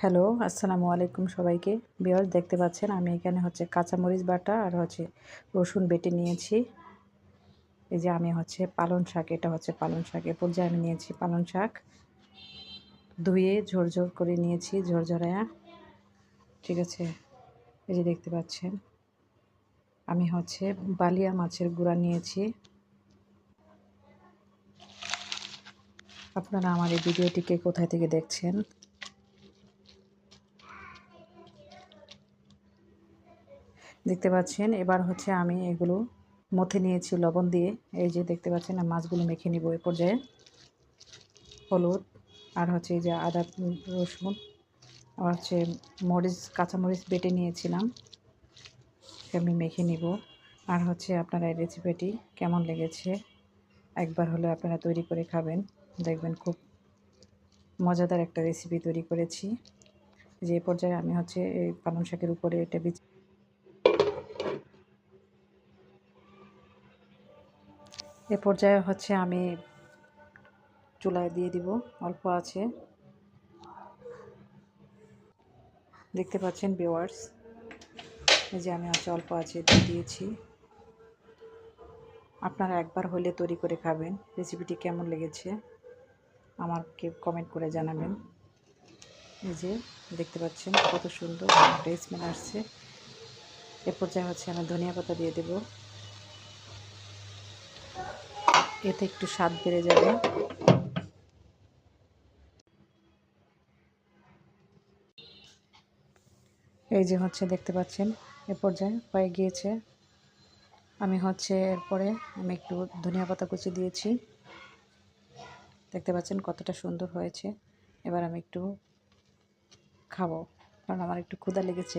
Hello, আসসালামু আলাইকুম সবাইকে। ভিউয়ার্স দেখতে পাচ্ছেন আমি এখানে কাঁচামরিচ বাটা আর রসুন বেটে নিয়েছি। এই যে আমি পালং শাক, এটা পালং শাক। এ পর্যায়ে আমি নিয়েছি পালং শাক, ধুয়ে ঝরঝর করে নিয়েছি, ঝরঝরায়া। ঠিক আছে, এই যে দেখতে পাচ্ছেন আমি বালিয়া মাছের গুঁড়া নিয়েছি। আপনারা আমার এই ভিডিওটিকে কোথায় থেকে দেখছেন? দেখতে পাচ্ছেন। এবার আমি এগুলো মথে নিয়েছি লবণ দিয়ে। এই যে দেখতে পাচ্ছেন আমি মাছগুলো মেখে নিব। এ পর্যায়ে হলুদ আর এই যে আদা, রসুন আর মরিচ, কাঁচামরিচ বেটে নিয়েছিলাম, আমি মেখে নিব। আর আপনারা এই রেসিপিটি কেমন লেগেছে একবার হলে আপনারা তৈরি করে খাবেন, দেখবেন খুব মজাদার একটা রেসিপি তৈরি করেছি। যে পর্যায়ে আমি এই পালং শাকের উপরে এটা এ পর্যায়ে আমি চুলায় দিয়ে দিব, অল্প আছে। দেখতে পাচ্ছেন ভিউয়ার্স, এই যে আমি অল্প আছে দিয়ে দিয়েছি। আপনারা একবার হলে তৈরি করে খাবেন। রেসিপিটি কেমন লেগেছে আমাকে কমেন্ট করে জানাবেন। এই যে দেখতে পাচ্ছেন কত সুন্দর একটা স্মেল আসছে। এ পর্যায়ে আমি ধনিয়া পাতা দিয়ে দেব, এতে একটু স্বাদ বেড়ে যাবে। এই যে দেখতে পাচ্ছেন এ পর্যায়ে হয়ে গিয়েছে। আমি এরপরে আমি একটু ধনিয়া পাতা কুচি দিয়েছি। দেখতে পাচ্ছেন কতটা সুন্দর হয়েছে। এবার আমি একটু খাবো, কারণ আমার একটু ক্ষুধা লেগেছে।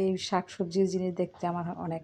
এই শাক সবজির জিনিস দেখতে আমার অনেক